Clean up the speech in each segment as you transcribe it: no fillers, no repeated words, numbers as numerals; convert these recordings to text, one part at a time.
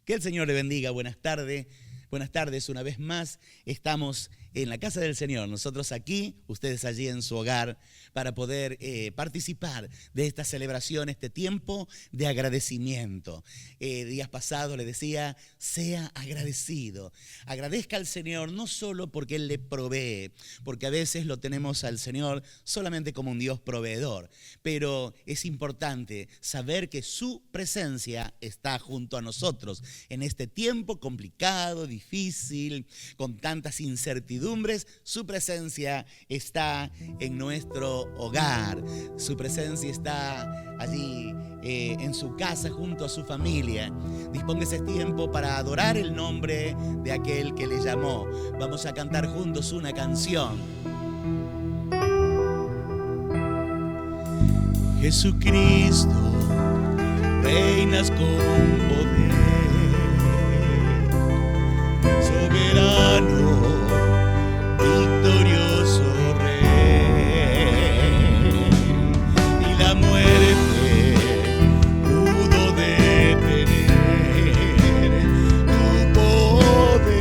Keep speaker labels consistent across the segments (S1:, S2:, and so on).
S1: Que el Señor le bendiga. Buenas tardes. Buenas tardes, una vez más estamos en la casa del Señor, nosotros aquí, ustedes allí en su hogar, para poder participar de esta celebración, este tiempo de agradecimiento. Días pasados le decía, sea agradecido, agradezca al Señor no solo porque Él le provee, porque a veces lo tenemos al Señor solamente como un Dios proveedor, pero es importante saber que su presencia está junto a nosotros en este tiempo complicado, difícil, con tantas incertidumbres. Su presencia está en nuestro hogar, su presencia está allí en su casa junto a su familia. Disponga ese tiempo para adorar el nombre de aquel que le llamó. Vamos a cantar juntos una canción. Jesucristo, reinas con poder, soberano, victorioso Rey, y la muerte pudo detener tu poder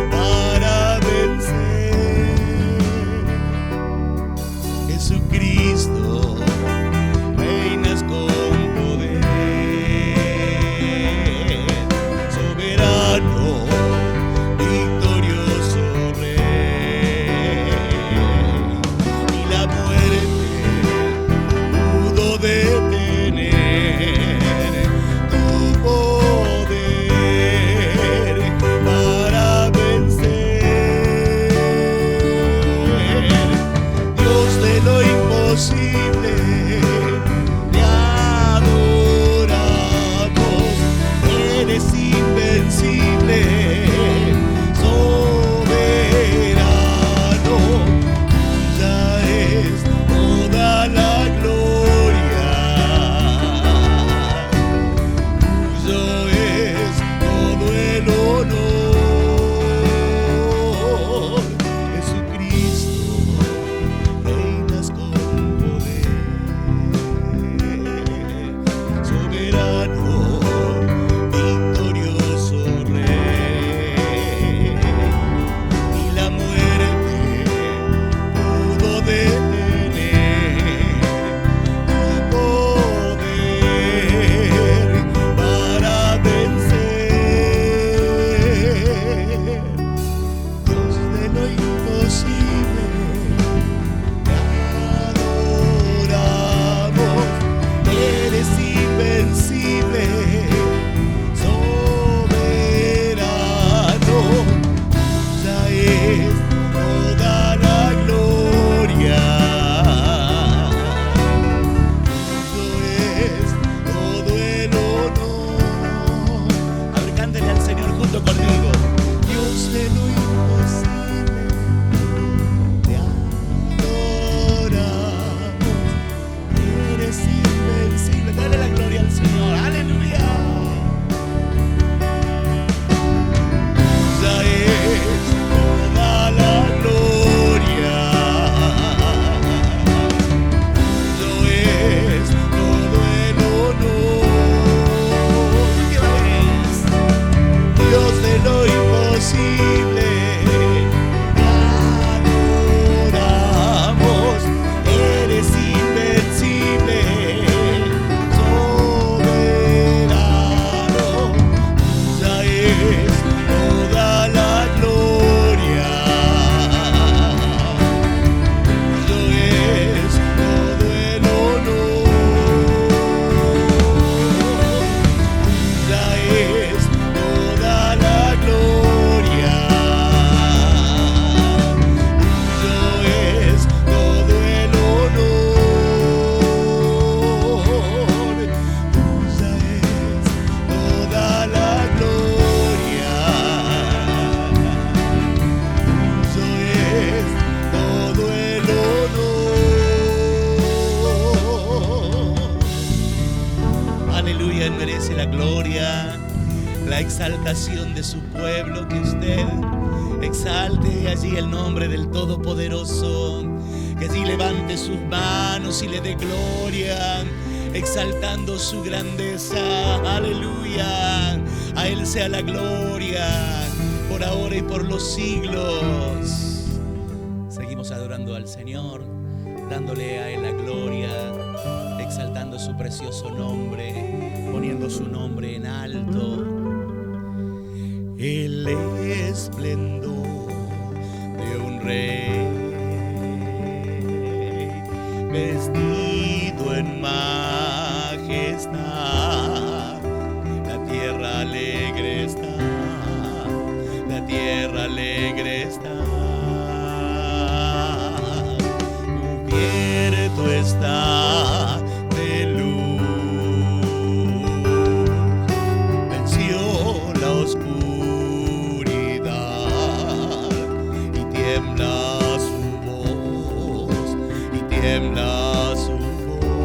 S1: para vencer. Jesucristo, reinas con poder, soberano, exaltación de su pueblo, que usted exalte allí el nombre del Todopoderoso, que allí levante sus manos y le dé gloria, exaltando su grandeza. Aleluya. A Él sea la gloria, por ahora y por los siglos. Seguimos adorando al Señor, dándole a Él la gloria, exaltando su precioso nombre, poniendo su nombre en alto. El esplendor de un rey, vestido en majestad. La tierra alegre está, la tierra alegre está. Cubierto está de luz, venció la oscuridad y tiembla su voz, y tiembla su voz.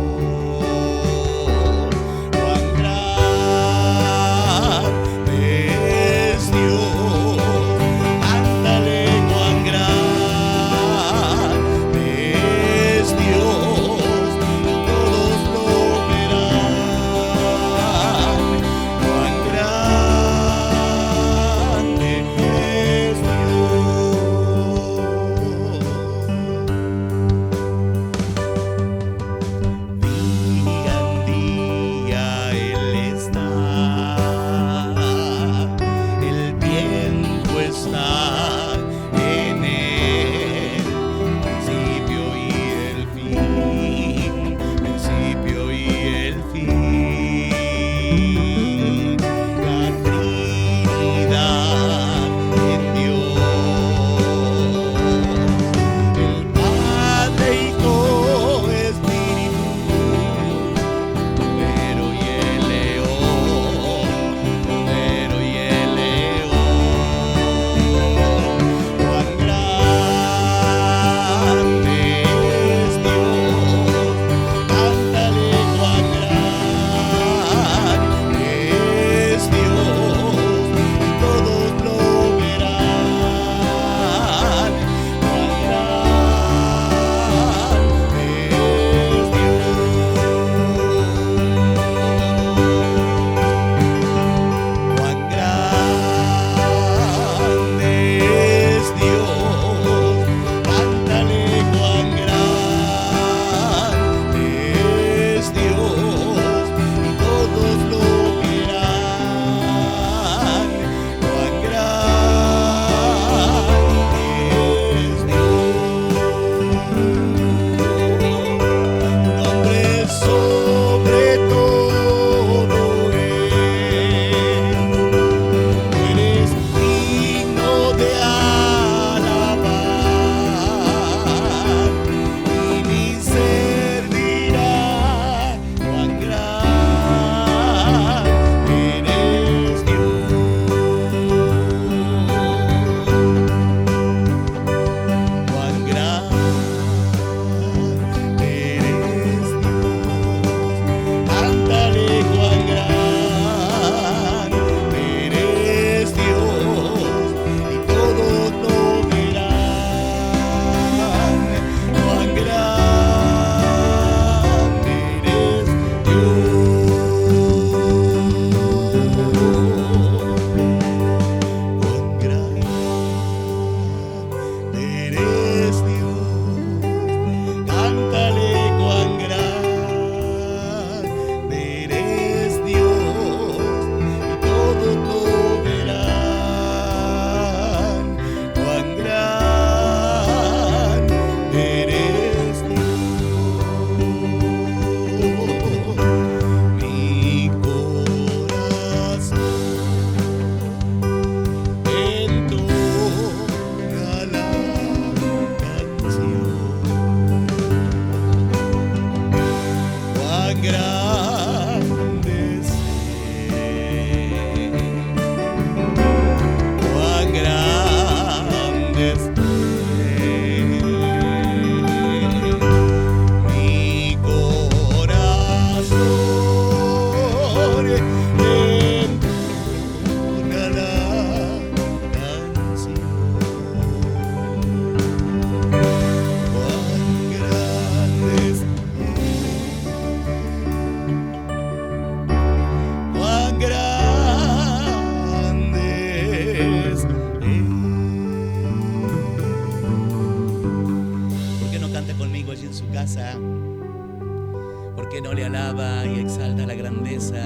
S1: no le alaba y exalta la grandeza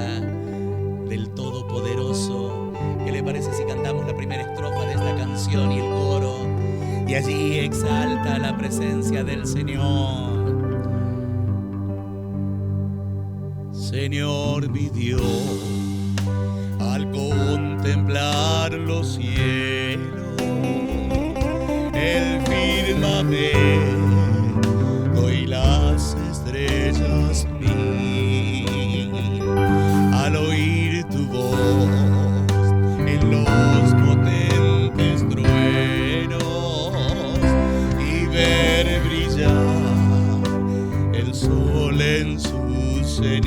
S1: del Todopoderoso? ¿Qué le parece si cantamos la primera estrofa de esta canción y el coro? Y allí exalta la presencia del Señor. Señor mi Dios, al contemplar los cielos, el firmamento y las estrellas mil, al oír tu voz en los potentes truenos y ver brillar el sol en su cenit,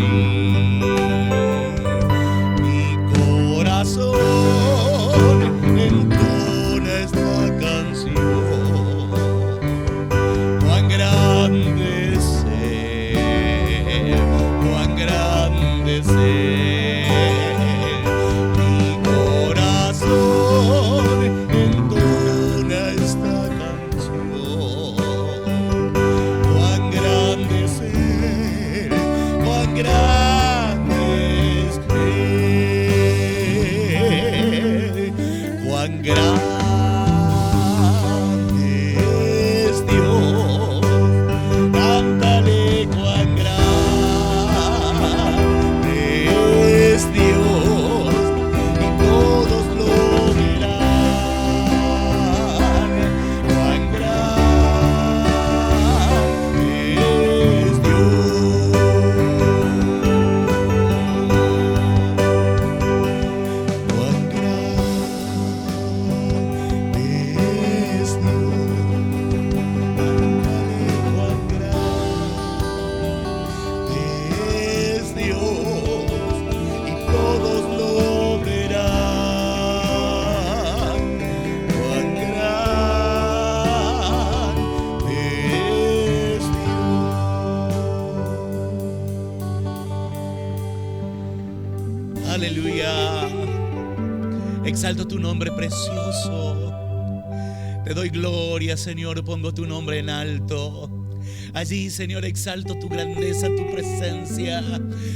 S1: mi corazón entona esta canción. Cuán grande es Él, cuán grande es Él. Mi corazón entona esta canción. Cuán grande es Él, cuán grande es Él, cuán grande es Dios. Cántale, cuán grande es Dios, y todos lo verán. Cuán grande es Dios. Cuán grande es Dios. Cántale, cuán grande es Dios, y todos lo verán. Cuán grande es Dios. Aleluya. Exalto tu nombre precioso. Te doy gloria, Señor, pongo tu nombre en alto. Allí, Señor, exalto tu grandeza, tu presencia.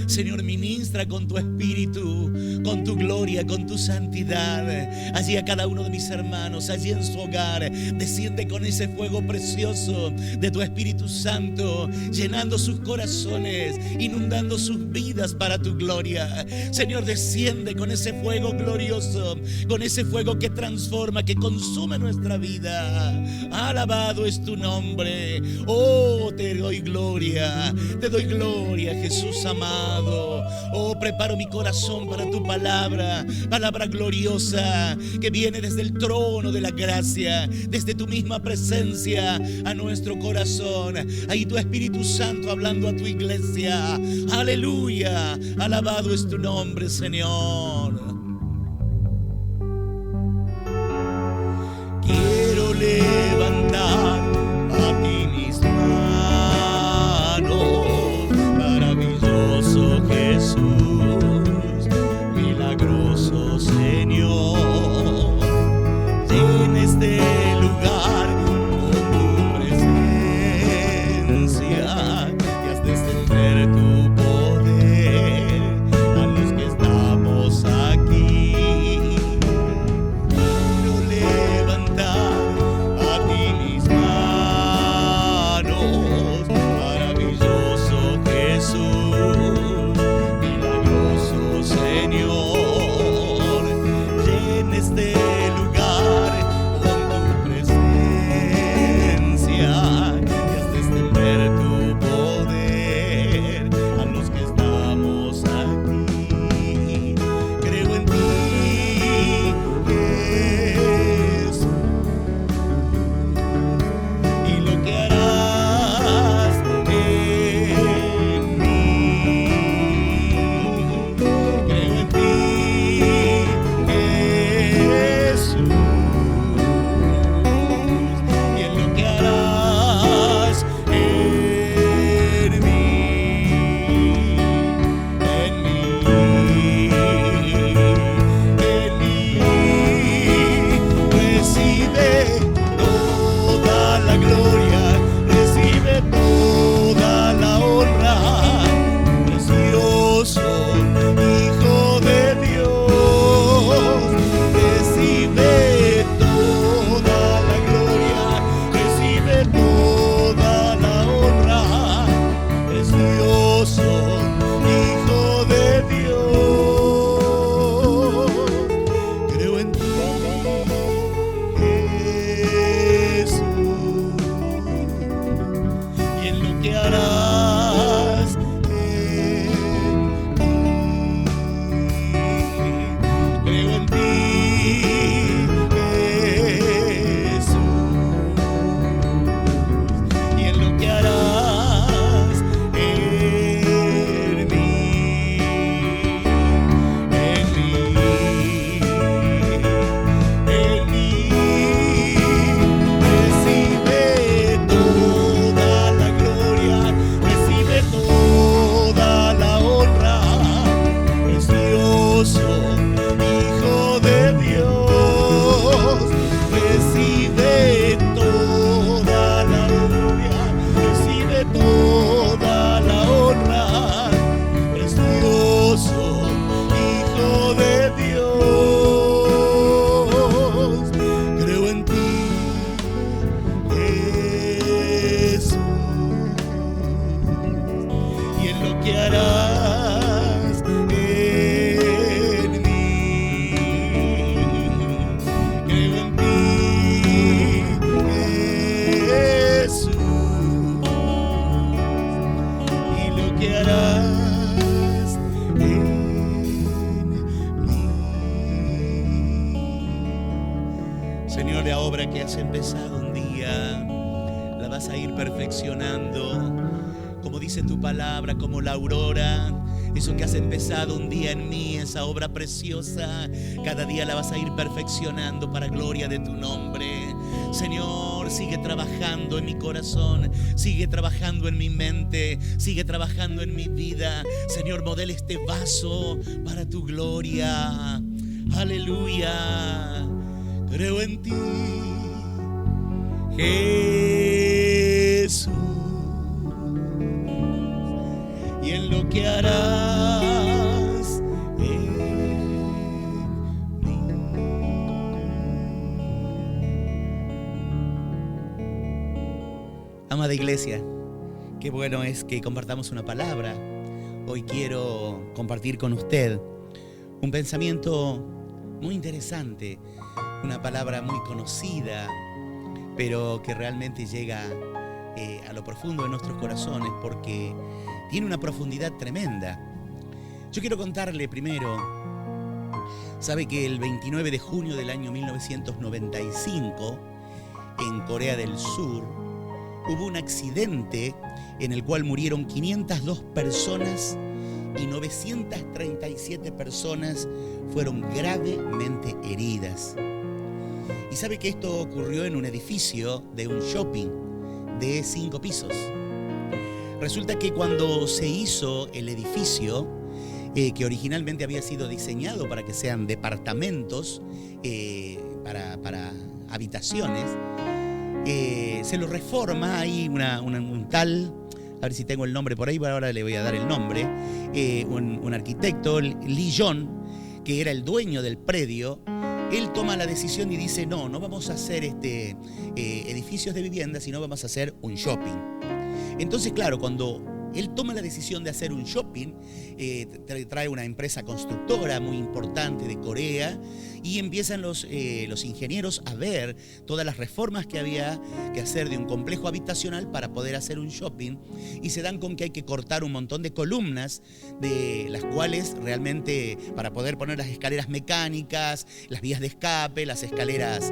S1: Señor, ministra con tu espíritu, con tu gloria, con tu santidad. Allí a cada uno de mis hermanos, allí en su hogar, desciende con ese fuego precioso de tu Espíritu Santo, llenando sus corazones, inundando sus vidas para tu gloria. Señor, desciende con ese fuego glorioso, con ese fuego que transforma, que consume nuestra vida. Alabado es tu nombre. Oh, te doy gloria, Jesús amado. Oh, preparo mi corazón para tu palabra, palabra gloriosa que viene desde el trono de la gracia, desde tu misma presencia a nuestro corazón. Ahí tu Espíritu Santo hablando a tu iglesia. Aleluya, alabado es tu nombre, Señor. Quiero levantar a ti mis manos, maravilloso Jesús, milagroso Señor. Llena este lugar con tu presencia y haz descender tu poder a los que estamos aquí. Quiero levantar a ti mis manos, Hijo de Dios, recibe toda la gloria, recibe toda la honra, precioso Hijo de Dios, creo en ti, Jesús, y en lo que harás. Señor, la obra que has empezado un día, la vas a ir perfeccionando, como dice tu palabra, como la aurora. Eso que has empezado un día en mí, esa obra preciosa, cada día la vas a ir perfeccionando para gloria de tu nombre. Señor, sigue trabajando en mi corazón, sigue trabajando en mi mente, sigue trabajando en mi vida. Señor, modela este vaso para tu gloria. Aleluya. Creo en ti, Jesús, y en lo que harás en mí. Amada iglesia, qué bueno es que compartamos una palabra. Hoy quiero compartir con usted un pensamiento muy interesante, una palabra muy conocida, pero que realmente llega a lo profundo de nuestros corazones porque tiene una profundidad tremenda. Yo quiero contarle primero, sabe que el 29 de junio del año 1995, en Corea del Sur, hubo un accidente en el cual murieron 502 personas y 937 personas fueron gravemente heridas. Y sabe que esto ocurrió en un edificio de un shopping de 5 pisos. Resulta que cuando se hizo el edificio, que originalmente había sido diseñado para que sean departamentos, para habitaciones, se lo reforma. Hay un tal, a ver si tengo el nombre por ahí, ahora le voy a dar el nombre, un arquitecto, Lee Jong, que era el dueño del predio. Él toma la decisión y dice, no vamos a hacer edificios de vivienda, sino vamos a hacer un shopping. Entonces, claro, cuando él toma la decisión de hacer un shopping, trae una empresa constructora muy importante de Corea y empiezan los ingenieros a ver todas las reformas que había que hacer de un complejo habitacional para poder hacer un shopping, y se dan con que hay que cortar un montón de columnas, de las cuales realmente para poder poner las escaleras mecánicas, las vías de escape, las escaleras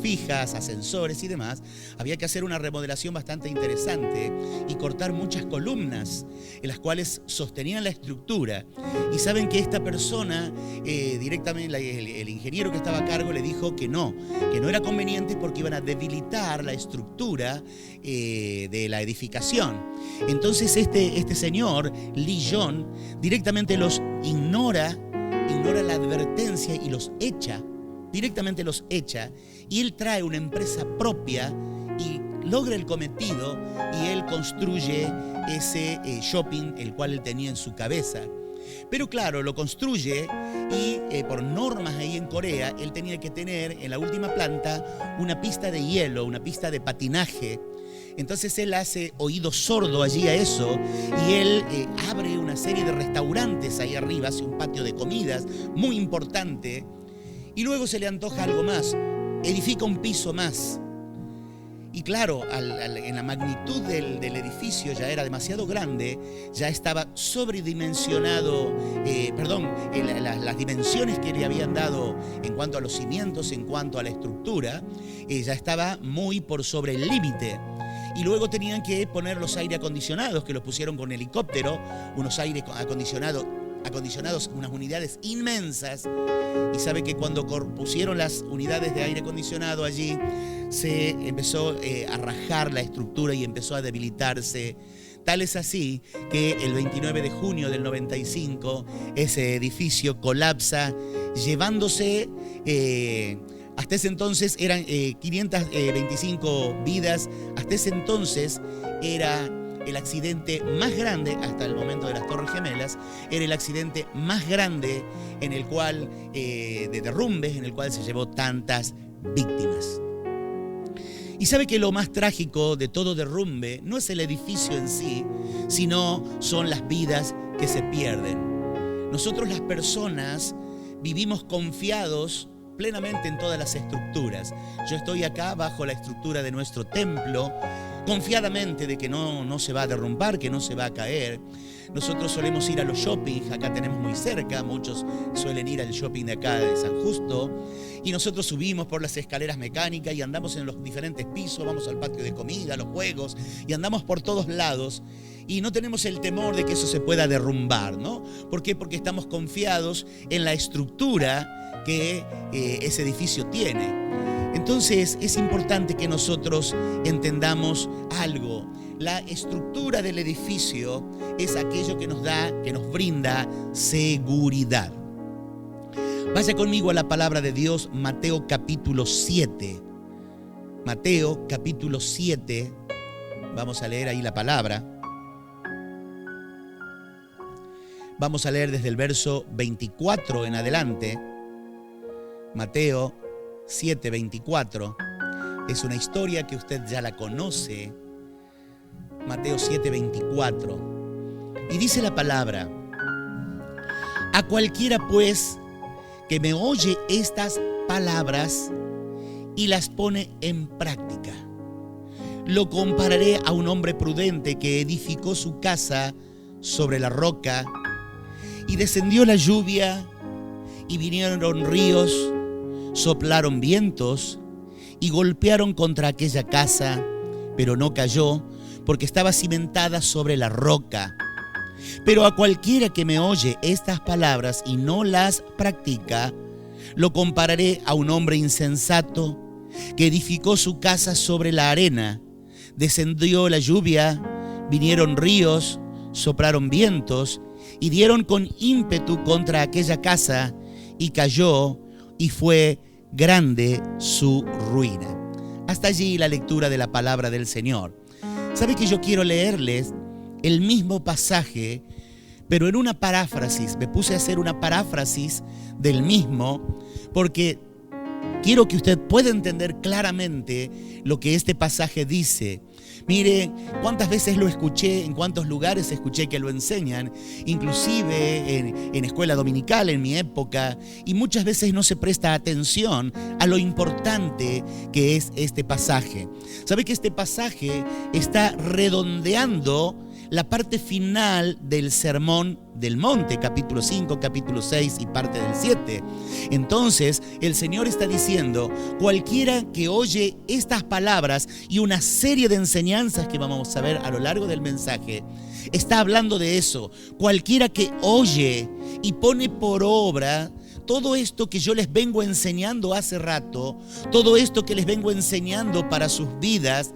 S1: fijas, ascensores y demás, había que hacer una remodelación bastante interesante y cortar muchas columnas en las cuales sostenían la estructura. Y saben que esta persona, directamente el ingeniero que estaba a cargo le dijo que no era conveniente porque iban a debilitar la estructura de la edificación. Entonces este señor, Lee Jong, directamente los ignora la advertencia y directamente los echa, y él trae una empresa propia y logra el cometido, y él construye ese shopping el cual él tenía en su cabeza. Pero claro, lo construye y por normas ahí en Corea, él tenía que tener en la última planta una pista de hielo, una pista de patinaje. Entonces él hace oído sordo allí a eso, y él abre una serie de restaurantes ahí arriba, hace un patio de comidas muy importante, y luego se le antoja algo más, edifica un piso más. Y claro, en la magnitud del edificio ya era demasiado grande, ya estaba sobredimensionado, las dimensiones que le habían dado en cuanto a los cimientos, en cuanto a la estructura, ya estaba muy por sobre el límite. Y luego tenían que poner los aire acondicionados, que los pusieron con helicóptero, unos aire acondicionados, unas unidades inmensas. Y sabe que cuando pusieron las unidades de aire acondicionado allí, se empezó a rajar la estructura y empezó a debilitarse Tal es así que el 29 de junio del 95 ese edificio colapsa, llevándose, hasta ese entonces eran 525 vidas, hasta ese entonces era el accidente más grande, hasta el momento de las Torres Gemelas, era el accidente más grande en el cual, de derrumbes, en el cual se llevó tantas víctimas. Y sabe que lo más trágico de todo derrumbe no es el edificio en sí, sino son las vidas que se pierden. Nosotros las personas vivimos confiados plenamente en todas las estructuras. Yo estoy acá bajo la estructura de nuestro templo, confiadamente de que no se va a derrumbar, que no se va a caer. Nosotros solemos ir a los shoppings, acá tenemos muy cerca, muchos suelen ir al shopping de acá de San Justo, y nosotros subimos por las escaleras mecánicas y andamos en los diferentes pisos, vamos al patio de comida, a los juegos, y andamos por todos lados, y no tenemos el temor de que eso se pueda derrumbar, ¿no? ¿Por qué? Porque estamos confiados en la estructura que ese edificio tiene. Entonces es importante que nosotros entendamos algo. La estructura del edificio es aquello que nos brinda seguridad. Vaya conmigo a la palabra de Dios, Mateo capítulo 7. Mateo capítulo 7, vamos a leer ahí la palabra. Vamos a leer desde el verso 24 en adelante. Mateo 7:24, es una historia que usted ya la conoce. Mateo 7:24, y dice la palabra: a cualquiera pues que me oye estas palabras y las pone en práctica, lo compararé a un hombre prudente que edificó su casa sobre la roca, y descendió la lluvia, y vinieron ríos, soplaron vientos y golpearon contra aquella casa, pero no cayó, porque estaba cimentada sobre la roca. Pero a cualquiera que me oye estas palabras y no las practica, lo compararé a un hombre insensato que edificó su casa sobre la arena. Descendió la lluvia, vinieron ríos, soplaron vientos y dieron con ímpetu contra aquella casa, y cayó, y fue grande su ruina. Hasta allí la lectura de la palabra del Señor. ¿Sabe que yo quiero leerles el mismo pasaje, pero en una paráfrasis? Me puse a hacer una paráfrasis del mismo porque quiero que usted pueda entender claramente lo que este pasaje dice. Mire, cuántas veces lo escuché, en cuántos lugares escuché que lo enseñan, inclusive en escuela dominical en mi época, y muchas veces no se presta atención a lo importante que es este pasaje. ¿Sabe que este pasaje está redondeando la parte final del Sermón del Monte, capítulo 5, capítulo 6 y parte del 7. Entonces, el Señor está diciendo, cualquiera que oye estas palabras y una serie de enseñanzas que vamos a ver a lo largo del mensaje, está hablando de eso. Cualquiera que oye y pone por obra todo esto que yo les vengo enseñando hace rato, todo esto que les vengo enseñando para sus vidas,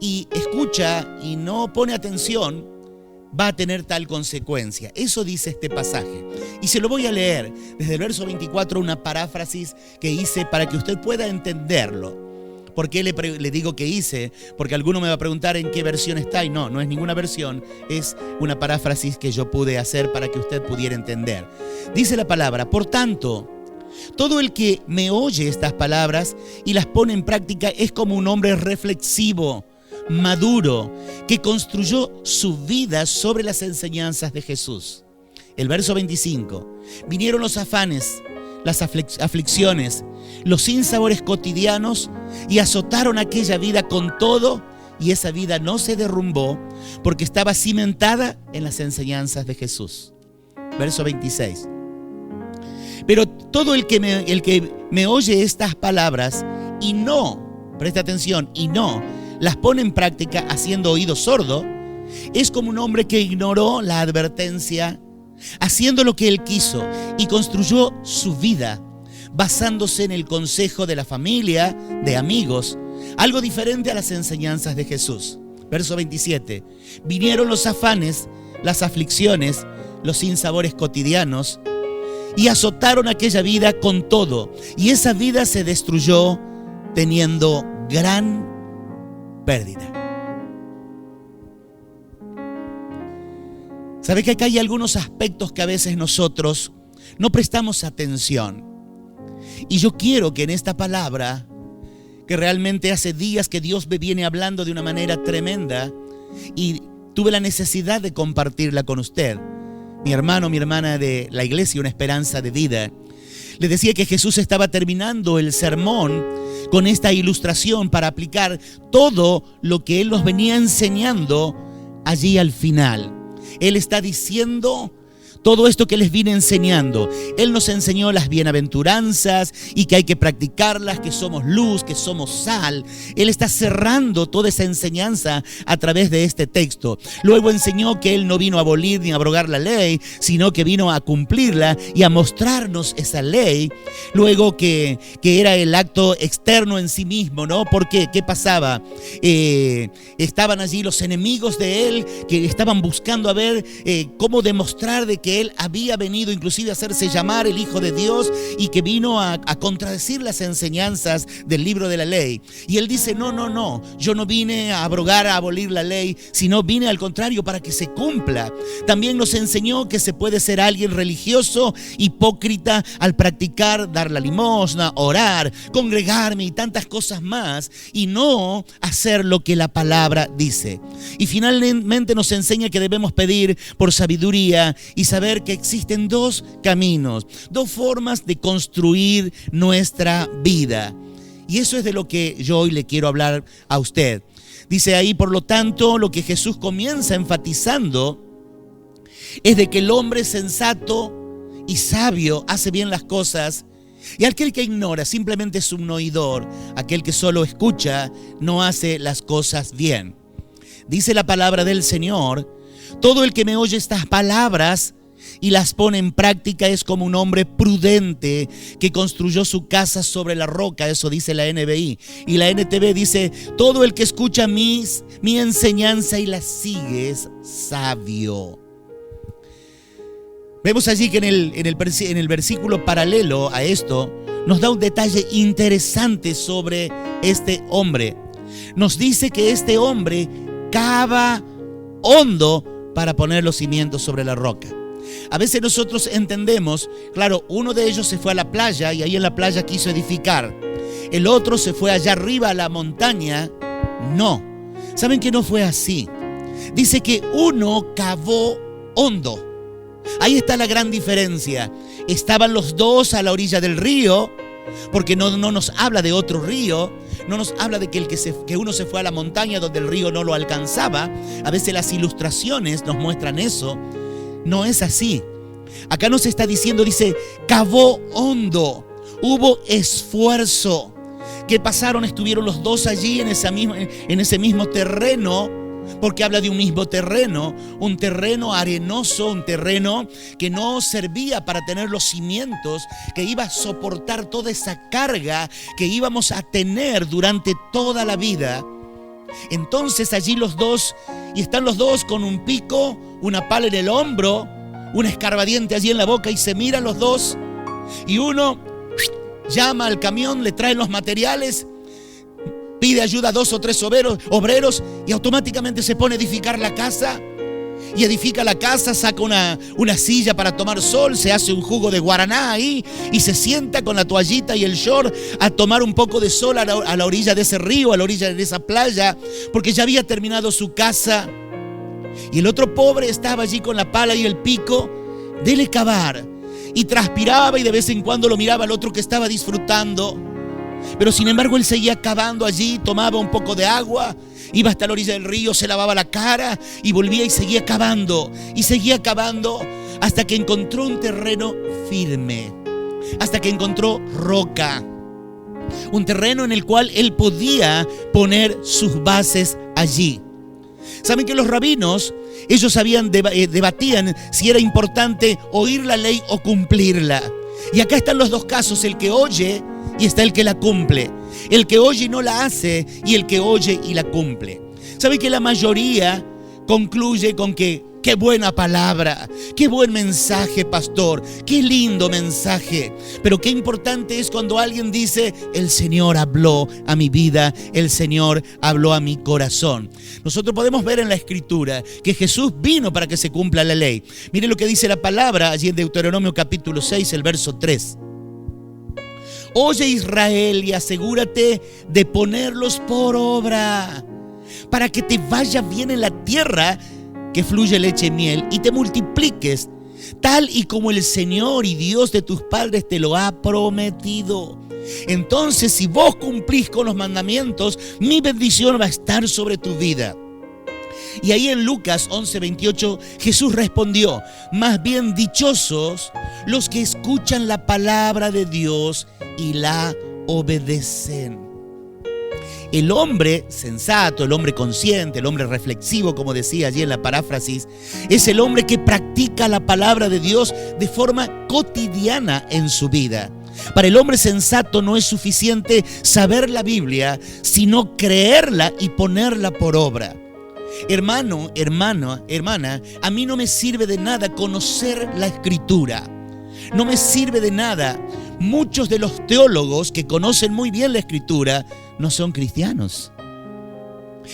S1: y escucha y no pone atención, va a tener tal consecuencia. Eso dice este pasaje. Y se lo voy a leer desde el verso 24, una paráfrasis que hice para que usted pueda entenderlo. ¿Por qué le digo que hice? Porque alguno me va a preguntar en qué versión está, y no es ninguna versión, es una paráfrasis que yo pude hacer para que usted pudiera entender. Dice la palabra: por tanto, todo el que me oye estas palabras y las pone en práctica es como un hombre reflexivo, maduro, que construyó su vida sobre las enseñanzas de Jesús. El verso 25. Vinieron los afanes, las aflicciones, los sinsabores cotidianos y azotaron aquella vida con todo, y esa vida no se derrumbó porque estaba cimentada en las enseñanzas de Jesús. Verso 26. Pero todo el que me oye estas palabras y no, presta atención, y no las pone en práctica, haciendo oído sordo, es como un hombre que ignoró la advertencia, haciendo lo que él quiso, y construyó su vida basándose en el consejo de la familia, de amigos, algo diferente a las enseñanzas de Jesús. Verso 27. Vinieron los afanes, las aflicciones, los sinsabores cotidianos y azotaron aquella vida con todo. Y esa vida se destruyó teniendo gran pérdida. ¿Sabe que acá hay algunos aspectos que a veces nosotros no prestamos atención? Y yo quiero que en esta palabra, que realmente hace días que Dios me viene hablando de una manera tremenda y tuve la necesidad de compartirla con usted, mi hermano, mi hermana de la iglesia, Una Esperanza de Vida, le decía que Jesús estaba terminando el sermón con esta ilustración para aplicar todo lo que Él nos venía enseñando allí al final. Él está diciendo todo esto que les vine enseñando. Él nos enseñó las bienaventuranzas y que hay que practicarlas, que somos luz, que somos sal. Él está cerrando toda esa enseñanza a través de este texto. Luego enseñó que Él no vino a abolir ni a abrogar la ley, sino que vino a cumplirla y a mostrarnos esa ley. Luego que era el acto externo en sí mismo, ¿no? ¿Por qué? ¿Qué pasaba? Estaban allí los enemigos de Él que estaban buscando a ver cómo demostrar de que Él había venido inclusive a hacerse llamar el Hijo de Dios y que vino a contradecir las enseñanzas del libro de la ley. Y Él dice, no, yo no vine a abrogar, a abolir la ley, sino vine al contrario para que se cumpla. También nos enseñó que se puede ser alguien religioso, hipócrita, al practicar, dar la limosna, orar, congregarme y tantas cosas más, y no hacer lo que la palabra dice. Y finalmente nos enseña que debemos pedir por sabiduría y saber que existen dos caminos, dos formas de construir nuestra vida. Y eso es de lo que yo hoy le quiero hablar a usted. Dice ahí, por lo tanto, lo que Jesús comienza enfatizando es de que el hombre sensato y sabio hace bien las cosas, y aquel que ignora simplemente es un oidor. Aquel que solo escucha no hace las cosas bien. Dice la palabra del Señor: todo el que me oye estas palabras y las pone en práctica es como un hombre prudente que construyó su casa sobre la roca. Eso dice la NBI. Y la NTV dice: todo el que escucha mi enseñanza y la sigue es sabio. Vemos allí que en el versículo paralelo a esto nos da un detalle interesante sobre este hombre. Nos dice que este hombre cava hondo para poner los cimientos sobre la roca. A veces nosotros entendemos, claro, uno de ellos se fue a la playa y ahí en la playa quiso edificar. El otro se fue allá arriba a la montaña. No, ¿saben que no fue así? Dice que uno cavó hondo. Ahí está la gran diferencia. Estaban los dos a la orilla del río, porque no nos habla de otro río, no nos habla de que uno se fue a la montaña donde el río no lo alcanzaba. A veces las ilustraciones nos muestran eso. No es así. Acá nos está diciendo, dice, cavó hondo, hubo esfuerzo. ¿Qué pasaron? Estuvieron los dos allí en ese mismo terreno, porque habla de un mismo terreno, un terreno arenoso, un terreno que no servía para tener los cimientos, que iba a soportar toda esa carga que íbamos a tener durante toda la vida. Entonces allí los dos, y están los dos con un pico, una pala en el hombro, un escarbadiente allí en la boca, y se miran los dos, y uno llama al camión, le traen los materiales, pide ayuda a 2 o 3 obreros y automáticamente se pone a edificar la casa. Y edifica la casa, saca una silla para tomar sol, se hace un jugo de guaraná ahí y se sienta con la toallita y el short a tomar un poco de sol a la orilla de ese río, a la orilla de esa playa, porque ya había terminado su casa. Y el otro pobre estaba allí con la pala y el pico de cavar y transpiraba, y de vez en cuando lo miraba al otro que estaba disfrutando. Pero sin embargo él seguía cavando allí, tomaba un poco de agua, iba hasta la orilla del río, se lavaba la cara y volvía y seguía cavando hasta que encontró un terreno firme, hasta que encontró roca, un terreno en el cual él podía poner sus bases allí. ¿Saben que los rabinos, ellos debatían si era importante oír la ley o cumplirla? Y acá están los dos casos, el que oye y está el que la cumple. El que oye y no la hace y el que oye y la cumple. ¿Sabe que la mayoría concluye con que qué buena palabra, qué buen mensaje, pastor, qué lindo mensaje? Pero qué importante es cuando alguien dice, el Señor habló a mi vida, el Señor habló a mi corazón. Nosotros podemos ver en la Escritura que Jesús vino para que se cumpla la ley. Mire lo que dice la palabra allí en Deuteronomio capítulo 6, el verso 3. Oye, Israel, y asegúrate de ponerlos por obra, para que te vaya bien en la tierra que fluye leche y miel, y te multipliques, tal y como el Señor y Dios de tus padres te lo ha prometido. Entonces, si vos cumplís con los mandamientos, mi bendición va a estar sobre tu vida. Y ahí en Lucas 11:28 Jesús respondió, más bien dichosos los que escuchan la palabra de Dios y la obedecen. El hombre sensato, el hombre consciente, el hombre reflexivo, como decía allí en la paráfrasis, es el hombre que practica la palabra de Dios de forma cotidiana en su vida. Para el hombre sensato no es suficiente saber la Biblia, sino creerla y ponerla por obra. Hermano, hermana, a mí no me sirve de nada conocer la Escritura. No me sirve de nada. Muchos de los teólogos que conocen muy bien la Escritura no son cristianos.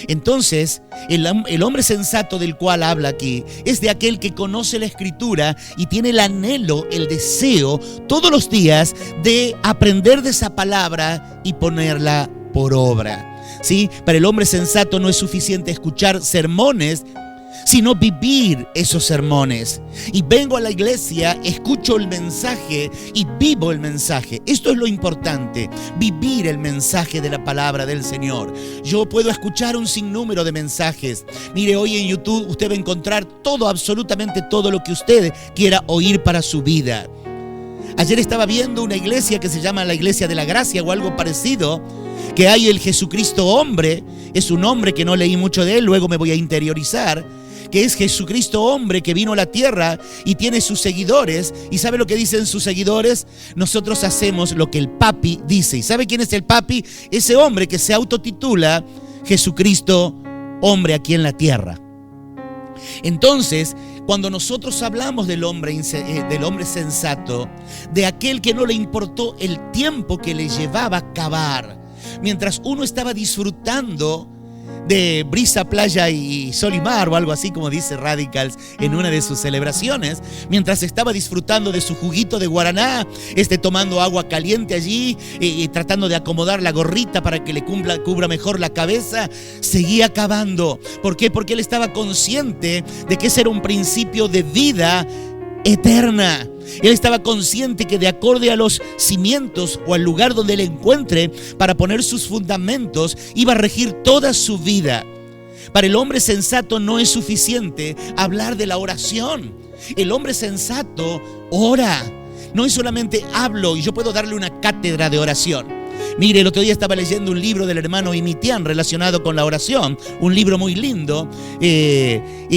S1: Entonces, el hombre sensato del cual habla aquí es de aquel que conoce la Escritura y tiene el anhelo, el deseo todos los días de aprender de esa palabra y ponerla por obra. ¿Sí? Para el hombre sensato no es suficiente escuchar sermones, sino vivir esos sermones. Y vengo a la iglesia, escucho el mensaje y vivo el mensaje. Esto es lo importante, vivir el mensaje de la palabra del Señor. Yo puedo escuchar un sinnúmero de mensajes. Mire, hoy en YouTube usted va a encontrar todo, absolutamente todo lo que usted quiera oír para su vida. Ayer estaba viendo una iglesia que se llama la Iglesia de la Gracia o algo parecido, que hay el Jesucristo hombre. Es un hombre que no leí mucho de él, luego me voy a interiorizar, que es Jesucristo hombre que vino a la tierra y tiene sus seguidores. ¿Y sabe lo que dicen sus seguidores? Nosotros hacemos lo que el papi dice. ¿Y sabe quién es el papi? Ese hombre que se autotitula Jesucristo hombre aquí en la tierra. Entonces, cuando nosotros hablamos del hombre sensato, de aquel que no le importó el tiempo que le llevaba a cavar, mientras uno estaba disfrutando de brisa, playa y sol y mar, o algo así como dice Radicals en una de sus celebraciones, mientras estaba disfrutando de su juguito de guaraná, tomando agua caliente allí, tratando de acomodar la gorrita para que le cubra mejor la cabeza, seguía cavando. ¿Por qué? Porque él estaba consciente de que ese era un principio de vida eterna. Él estaba consciente que de acorde a los cimientos o al lugar donde él encuentre para poner sus fundamentos, iba a regir toda su vida. Para el hombre sensato no es suficiente hablar de la oración. El hombre sensato ora. No es solamente hablo y yo puedo darle una cátedra de oración. Mire, el otro día estaba leyendo un libro del hermano Imitian relacionado con la oración, un libro muy lindo,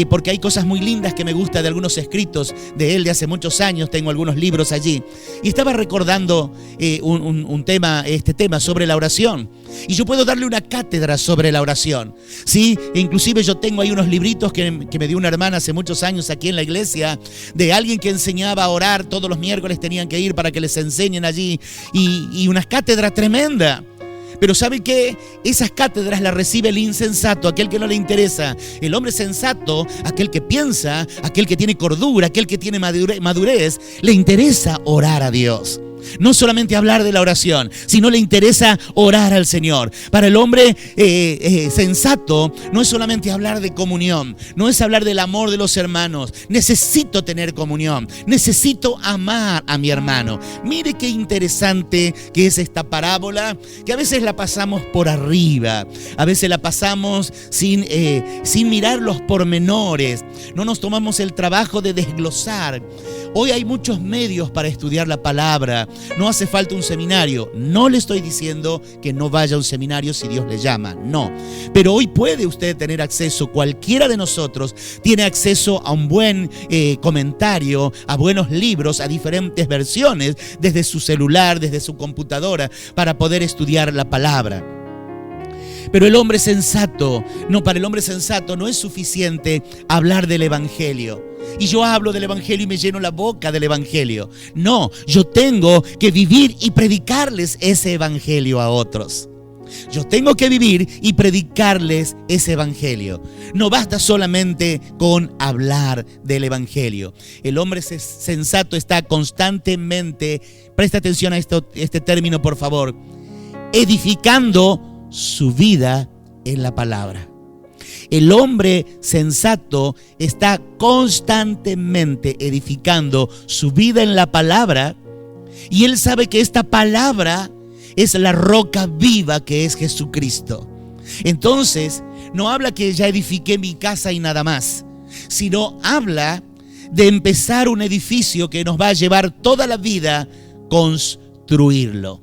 S1: porque hay cosas muy lindas que me gustan de algunos escritos de él de hace muchos años, tengo algunos libros allí, y estaba recordando este tema sobre la oración, y yo puedo darle una cátedra sobre la oración, ¿sí? E inclusive yo tengo ahí unos libritos que me dio una hermana hace muchos años aquí en la iglesia, de alguien que enseñaba a orar, todos los miércoles tenían que ir para que les enseñen allí, y unas cátedras tremenda. Pero ¿sabe qué? Esas cátedras las recibe el insensato, aquel que no le interesa. El hombre sensato, aquel que piensa, aquel que tiene cordura, aquel que tiene madurez, le interesa orar a Dios. No solamente hablar de la oración, sino le interesa orar al Señor. Para el hombre sensato no es solamente hablar de comunión, no es hablar del amor de los hermanos. Necesito tener comunión, necesito amar a mi hermano. Mire qué interesante que es esta parábola, que a veces la pasamos por arriba, a veces la pasamos sin mirar los pormenores, no nos tomamos el trabajo de desglosar. Hoy hay muchos medios para estudiar la palabra. No hace falta un seminario. No le estoy diciendo que no vaya a un seminario si Dios le llama, no. Pero hoy puede usted tener acceso, cualquiera de nosotros tiene acceso a un buen comentario, a buenos libros, a diferentes versiones, desde su celular, desde su computadora, para poder estudiar la palabra. Pero el hombre sensato, para el hombre sensato no es suficiente hablar del evangelio. Y yo hablo del evangelio y me lleno la boca del evangelio. No, yo tengo que vivir y predicarles ese evangelio a otros. Yo tengo que vivir y predicarles ese evangelio. No basta solamente con hablar del evangelio. El hombre sensato está constantemente, presta atención a este término por favor, edificando su vida en la palabra. El hombre sensato está constantemente edificando su vida en la palabra y él sabe que esta palabra es la roca viva que es Jesucristo. Entonces, no habla que ya edifiqué mi casa y nada más, sino habla de empezar un edificio que nos va a llevar toda la vida construirlo.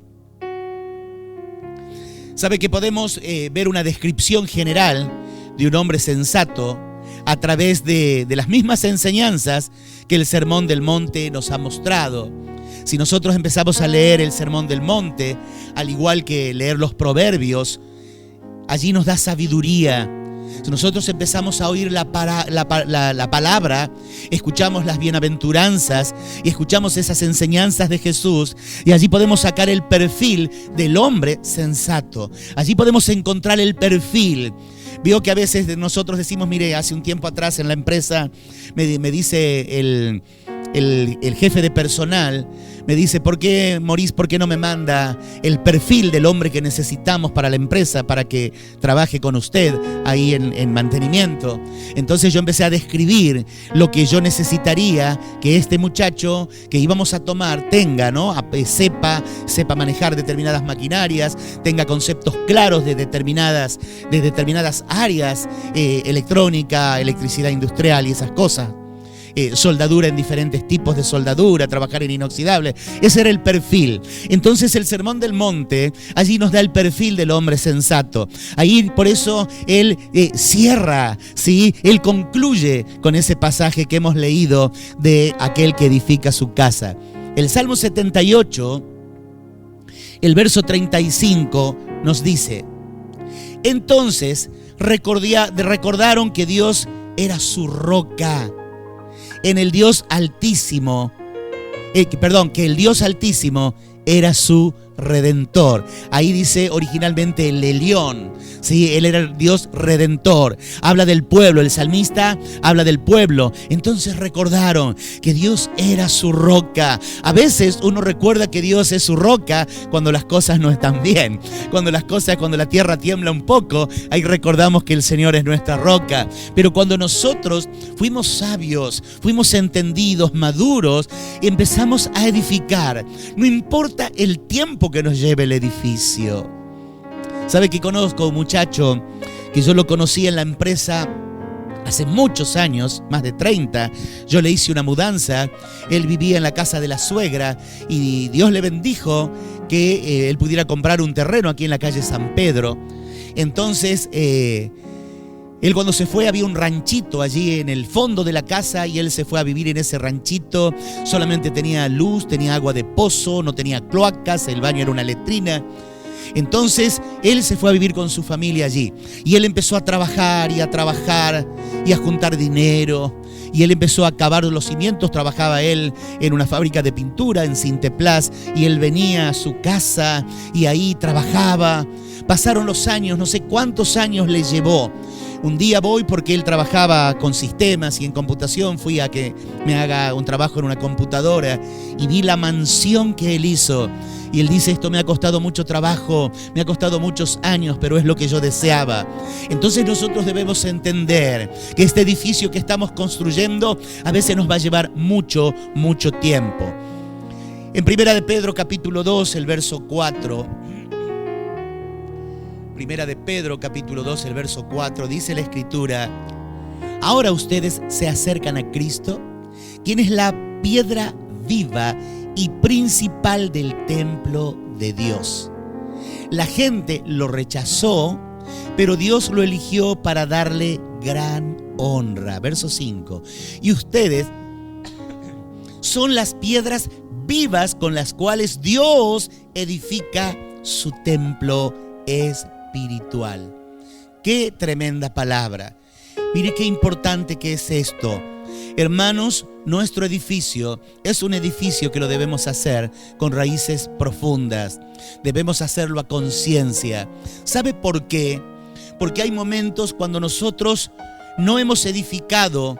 S1: Sabe que podemos ver una descripción general de un hombre sensato a través de las mismas enseñanzas que el Sermón del Monte nos ha mostrado. Si nosotros empezamos a leer el Sermón del Monte, al igual que leer los Proverbios, allí nos da sabiduría. Si nosotros empezamos a oír la palabra, escuchamos las bienaventuranzas y escuchamos esas enseñanzas de Jesús, y allí podemos sacar el perfil del hombre sensato. Allí podemos encontrar el perfil. Vio que a veces nosotros decimos, mire, hace un tiempo atrás en la empresa me dice el jefe de personal, me dice, ¿por qué Maurice, por qué no me manda el perfil del hombre que necesitamos para la empresa, para que trabaje con usted ahí en mantenimiento? Entonces yo empecé a describir lo que yo necesitaría que este muchacho que íbamos a tomar tenga, ¿no? Sepa manejar determinadas maquinarias, tenga conceptos claros de determinadas áreas, electrónica, electricidad industrial y esas cosas. Soldadura en diferentes tipos de soldadura, trabajar en inoxidable. Ese era el perfil. Entonces el Sermón del Monte allí nos da el perfil del hombre sensato. Ahí por eso él cierra, ¿sí? Él concluye con ese pasaje que hemos leído de aquel que edifica su casa. El Salmo 78, el verso 35 nos dice: entonces recordaron que Dios era su roca, en el Dios Altísimo, que el Dios Altísimo era su Redentor. Ahí dice originalmente el Elión, ¿sí? Él era el Dios Redentor. Habla del pueblo, el salmista habla del pueblo. Entonces recordaron que Dios era su roca. A veces uno recuerda que Dios es su roca cuando las cosas no están bien, cuando la tierra tiembla un poco, ahí recordamos que el Señor es nuestra roca. Pero cuando nosotros fuimos sabios, fuimos entendidos, maduros, empezamos a edificar, no importa el tiempo que nos lleve el edificio. ¿Sabe que conozco un muchacho que yo lo conocí en la empresa hace muchos años, más de 30? Yo le hice una mudanza, él vivía en la casa de la suegra y Dios le bendijo que él pudiera comprar un terreno aquí en la calle San Pedro. Entonces, él cuando se fue había un ranchito allí en el fondo de la casa y él se fue a vivir en ese ranchito. Solamente tenía luz, tenía agua de pozo, no tenía cloacas, el baño era una letrina. Entonces él se fue a vivir con su familia allí y él empezó a trabajar y a juntar dinero. Y él empezó a cavar los cimientos. Trabajaba él en una fábrica de pintura en Sinteplas y él venía a su casa y ahí trabajaba. Pasaron los años, no sé cuántos años le llevó. Un día voy, porque él trabajaba con sistemas y en computación, fui a que me haga un trabajo en una computadora y vi la mansión que él hizo. Y él dice, esto me ha costado mucho trabajo, me ha costado muchos años, pero es lo que yo deseaba. Entonces nosotros debemos entender que este edificio que estamos construyendo a veces nos va a llevar mucho, mucho tiempo. En Primera de Pedro capítulo 2, el verso 4... Primera de Pedro, capítulo 2, el verso 4, dice la Escritura: ahora ustedes se acercan a Cristo, quien es la piedra viva y principal del templo de Dios. La gente lo rechazó, pero Dios lo eligió para darle gran honra. Verso 5. Y ustedes son las piedras vivas con las cuales Dios edifica su templo espiritual. espiritual. ¡Qué tremenda palabra! Mire qué importante que es esto. Hermanos, nuestro edificio es un edificio que lo debemos hacer con raíces profundas. Debemos hacerlo a conciencia. ¿Sabe por qué? Porque hay momentos cuando nosotros no hemos edificado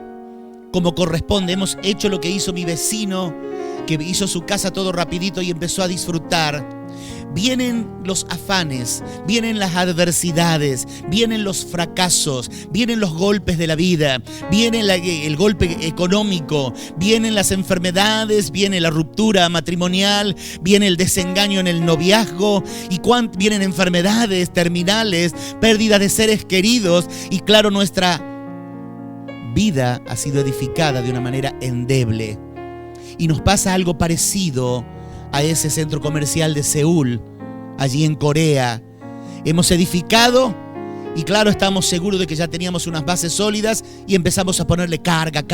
S1: como corresponde. Hemos hecho lo que hizo mi vecino, que hizo su casa todo rapidito y empezó a disfrutar. Vienen los afanes, vienen las adversidades, vienen los fracasos, vienen los golpes de la vida, viene el golpe económico, vienen las enfermedades, viene la ruptura matrimonial, viene el desengaño en el noviazgo y vienen enfermedades terminales, pérdida de seres queridos y claro, nuestra vida ha sido edificada de una manera endeble. Y nos pasa algo parecido a ese centro comercial de Seúl, allí en Corea. Hemos edificado y claro, estamos seguros de que ya teníamos unas bases sólidas y empezamos a ponerle carga,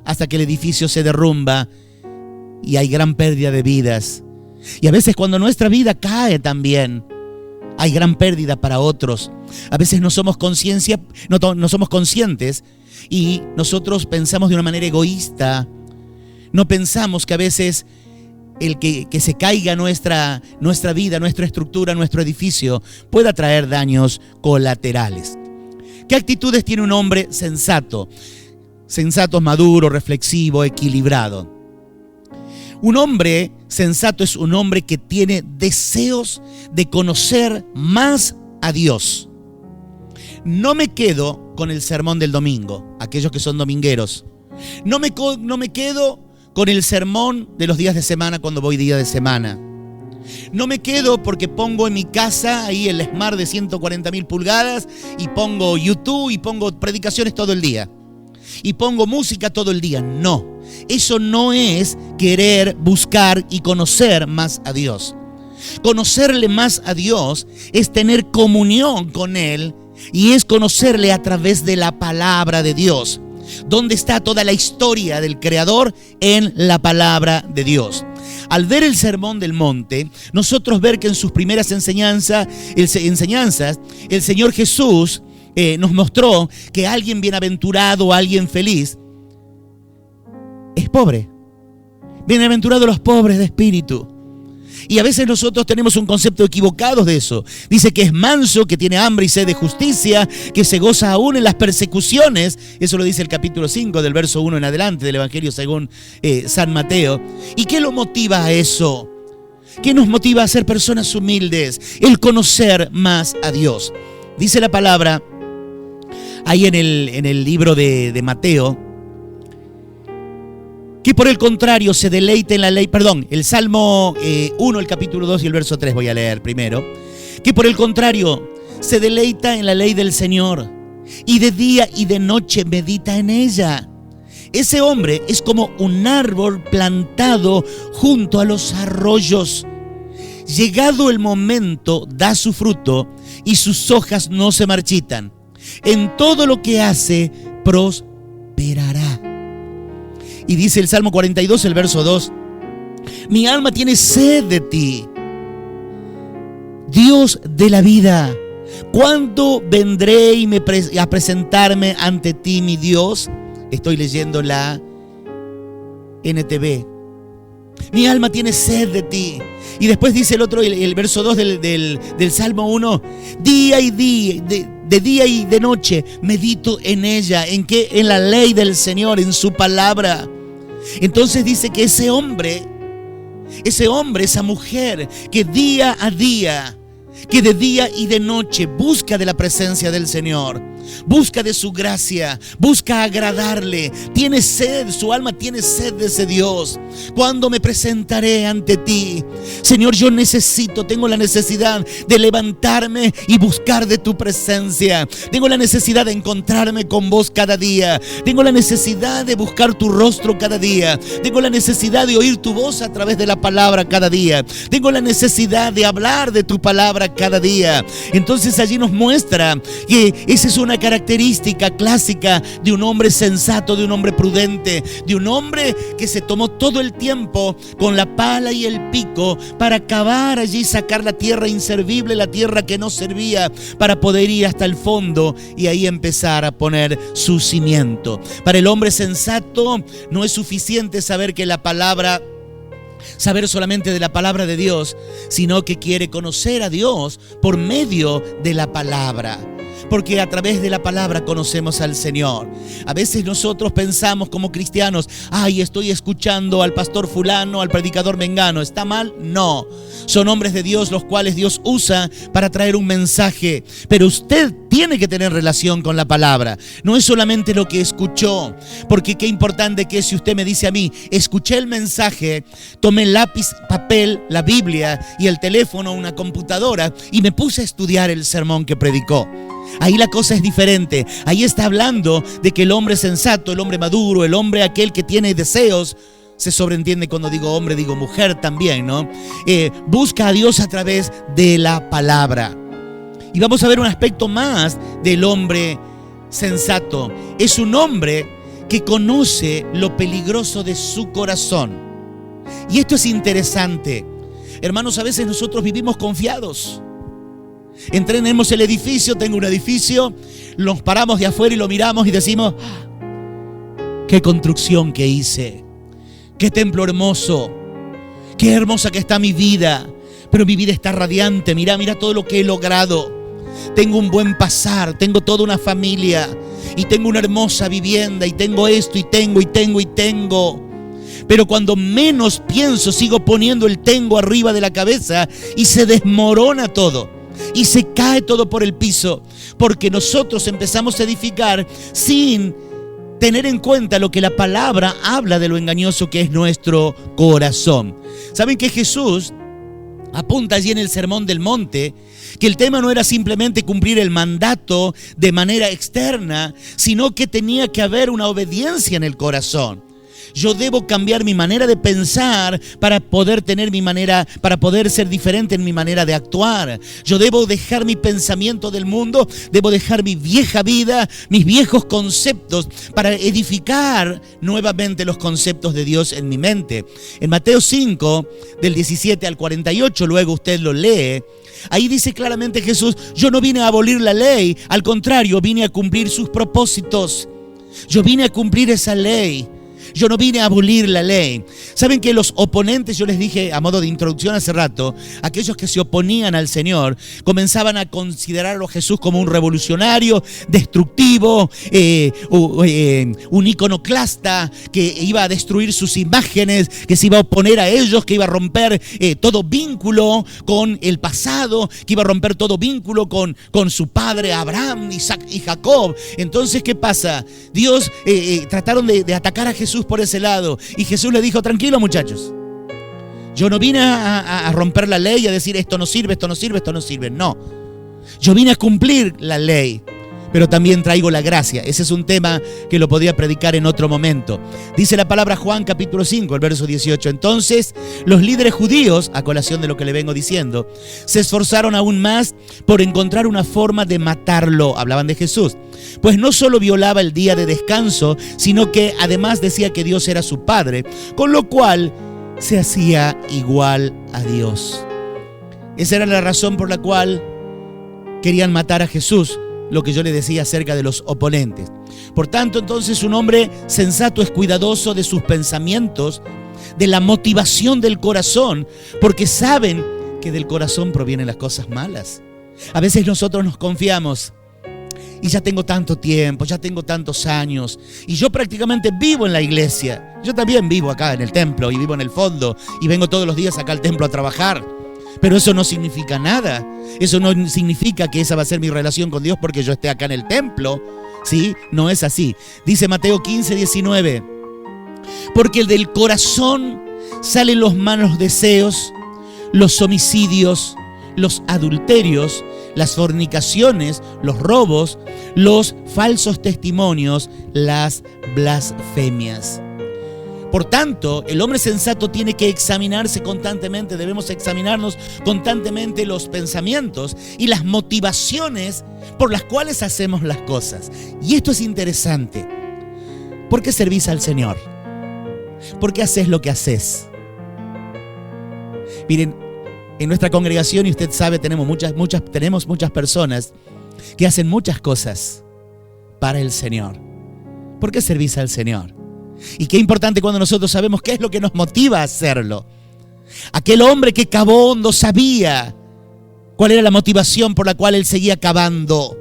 S1: hasta que el edificio se derrumba y hay gran pérdida de vidas. Y a veces cuando nuestra vida cae también, hay gran pérdida para otros. A veces no somos conscientes y nosotros pensamos de una manera egoísta. No pensamos que a veces el que se caiga nuestra vida, nuestra estructura, nuestro edificio pueda traer daños colaterales. ¿Qué actitudes tiene un hombre sensato? Sensato, maduro, reflexivo, equilibrado. Un hombre sensato es un hombre que tiene deseos de conocer más a Dios. No me quedo con el sermón del domingo, aquellos que son domingueros. No me quedo con el sermón de los días de semana cuando voy día de semana. No me quedo porque pongo en mi casa ahí el Smart de 140.000 pulgadas y pongo YouTube y pongo predicaciones todo el día. Y pongo música todo el día. No, eso no es querer buscar y conocer más a Dios. Conocerle más a Dios es tener comunión con Él y es conocerle a través de la palabra de Dios. ¿Dónde está toda la historia del Creador? En la palabra de Dios. Al ver el Sermón del Monte, nosotros ver que en sus primeras enseñanzas, el Señor Jesús nos mostró que alguien bienaventurado, alguien feliz, es pobre. Bienaventurados los pobres de espíritu. Y a veces nosotros tenemos un concepto equivocado de eso. Dice que es manso, que tiene hambre y sed de justicia, que se goza aún en las persecuciones. Eso lo dice el capítulo 5 del verso 1 en adelante del Evangelio según San Mateo. ¿Y qué lo motiva a eso? ¿Qué nos motiva a ser personas humildes? El conocer más a Dios. Dice la palabra ahí en el libro de Mateo, que por el contrario se deleite en la ley, el Salmo 1, el capítulo 2 y el verso 3 voy a leer primero, que por el contrario se deleita en la ley del Señor y de día y de noche medita en ella. Ese hombre es como un árbol plantado junto a los arroyos. Llegado el momento, da su fruto y sus hojas no se marchitan. En todo lo que hace, prosperará. Y dice el Salmo 42, el verso 2, mi alma tiene sed de ti, Dios de la vida. ¿Cuándo vendré a presentarme ante ti, mi Dios? Estoy leyendo la NTV. Mi alma tiene sed de ti. Y después dice el verso 2 del Salmo 1, de día y de noche medito en ella. ¿En qué? En la ley del Señor, en su palabra. Entonces dice que ese hombre, esa mujer que día a día, que de día y de noche busca de la presencia del Señor, busca de su gracia, busca agradarle, tiene sed, su alma tiene sed de ese Dios. ¿Cuándo me presentaré ante ti? Señor, yo tengo la necesidad de levantarme y buscar de tu presencia. Tengo la necesidad de encontrarme con vos cada día. Tengo la necesidad de buscar tu rostro cada día. Tengo la necesidad de oír tu voz a través de la palabra cada día. Tengo la necesidad de hablar de tu palabra cada día. Entonces allí nos muestra que esa es una una característica clásica de un hombre sensato, de un hombre prudente, de un hombre que se tomó todo el tiempo con la pala y el pico para cavar allí, sacar la tierra inservible, la tierra que no servía, para poder ir hasta el fondo y ahí empezar a poner su cimiento. Para el hombre sensato no es suficiente saber solamente de la palabra de Dios, sino que quiere conocer a Dios por medio de la palabra. Porque a través de la palabra conocemos al Señor. A veces nosotros pensamos como cristianos, estoy escuchando al pastor fulano, al predicador mengano. ¿Está mal? No. Son hombres de Dios los cuales Dios usa para traer un mensaje. Pero usted tiene que tener relación con la palabra. No es solamente lo que escuchó. Porque qué importante que es si usted me dice a mí, escuché el mensaje, tomé el lápiz, papel, la Biblia y el teléfono, una computadora y me puse a estudiar el sermón que predicó. Ahí la cosa es diferente. Ahí está hablando de que el hombre sensato, el hombre maduro, el hombre aquel que tiene deseos, se sobreentiende cuando digo hombre, digo mujer también, ¿no? Busca a Dios a través de la palabra. Y vamos a ver un aspecto más del hombre sensato. Es un hombre que conoce lo peligroso de su corazón. Y esto es interesante. Hermanos, a veces nosotros vivimos confiados. Entrenemos el edificio, tengo un edificio, nos paramos de afuera y lo miramos y decimos, qué construcción que hice, qué templo hermoso, qué hermosa que está mi vida, pero mi vida está radiante, mira todo lo que he logrado, tengo un buen pasar, tengo toda una familia y tengo una hermosa vivienda y tengo esto y tengo. Pero cuando menos pienso sigo poniendo el tengo arriba de la cabeza y se desmorona todo. Y se cae todo por el piso, porque nosotros empezamos a edificar sin tener en cuenta lo que la palabra habla de lo engañoso que es nuestro corazón. ¿Saben que Jesús apunta allí en el Sermón del Monte que el tema no era simplemente cumplir el mandato de manera externa, sino que tenía que haber una obediencia en el corazón? Yo debo cambiar mi manera de pensar para poder para poder ser diferente en mi manera de actuar. Yo debo dejar mi pensamiento del mundo, debo dejar mi vieja vida, mis viejos conceptos, para edificar nuevamente los conceptos de Dios en mi mente. En Mateo 5, del 17 al 48, luego usted lo lee. Ahí dice claramente Jesús, yo no vine a abolir la ley, al contrario, vine a cumplir sus propósitos. Yo vine a cumplir esa ley. Yo no vine a abolir la ley. ¿Saben que los oponentes, yo les dije a modo de introducción hace rato, aquellos que se oponían al Señor, comenzaban a considerarlo a Jesús como un revolucionario, destructivo, un iconoclasta, que iba a destruir sus imágenes, que se iba a oponer a ellos, que iba a romper todo vínculo con el pasado, que iba a romper todo vínculo con su padre Abraham, Isaac y Jacob. Entonces, ¿qué pasa? Dios trataron de atacar a Jesús por ese lado, y Jesús le dijo, tranquilo muchachos, yo no vine a romper la ley, a decir esto no sirve, no, yo vine a cumplir la ley, pero también traigo la gracia. Ese es un tema que lo podría predicar en otro momento. Dice la palabra Juan capítulo 5, el verso 18, entonces los líderes judíos, a colación de lo que le vengo diciendo, se esforzaron aún más por encontrar una forma de matarlo. Hablaban de Jesús, pues no solo violaba el día de descanso, sino que además decía que Dios era su Padre, con lo cual se hacía igual a Dios. Esa era la razón por la cual querían matar a Jesús, lo que yo le decía acerca de los oponentes. Por tanto, entonces, un hombre sensato es cuidadoso de sus pensamientos, de la motivación del corazón, porque saben que del corazón provienen las cosas malas. A veces nosotros nos confiamos, y ya tengo tanto tiempo, ya tengo tantos años, y yo prácticamente vivo en la iglesia. Yo también vivo acá en el templo, y vivo en el fondo, y vengo todos los días acá al templo a trabajar. Pero eso no significa nada. Eso no significa que esa va a ser mi relación con Dios porque yo esté acá en el templo. ¿Sí? No es así. Dice Mateo 15, 19. Porque del corazón salen los malos deseos, los homicidios, los adulterios, las fornicaciones, los robos, los falsos testimonios, las blasfemias. Por tanto, el hombre sensato tiene que examinarse constantemente, debemos examinarnos constantemente los pensamientos y las motivaciones por las cuales hacemos las cosas. Y esto es interesante. ¿Por qué servís al Señor? ¿Por qué haces lo que haces? Miren, en nuestra congregación, y usted sabe, tenemos muchas personas que hacen muchas cosas para el Señor. ¿Por qué servís al Señor? Y qué importante cuando nosotros sabemos qué es lo que nos motiva a hacerlo. Aquel hombre que cavó hondo sabía cuál era la motivación por la cual él seguía cavando.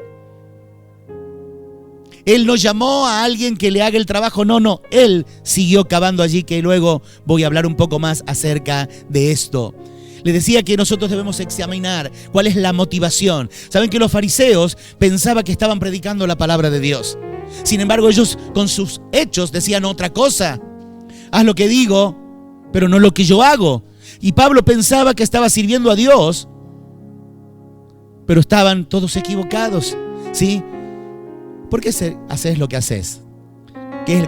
S1: Él no llamó a alguien que le haga el trabajo, no, él siguió cavando allí, que luego voy a hablar un poco más acerca de esto. Le decía que nosotros debemos examinar cuál es la motivación. Saben que los fariseos pensaban que estaban predicando la palabra de Dios. Sin embargo, ellos con sus hechos decían otra cosa. Haz lo que digo, pero no lo que yo hago. Y Pablo pensaba que estaba sirviendo a Dios, pero estaban todos equivocados, ¿sí? ¿Por qué haces lo que haces?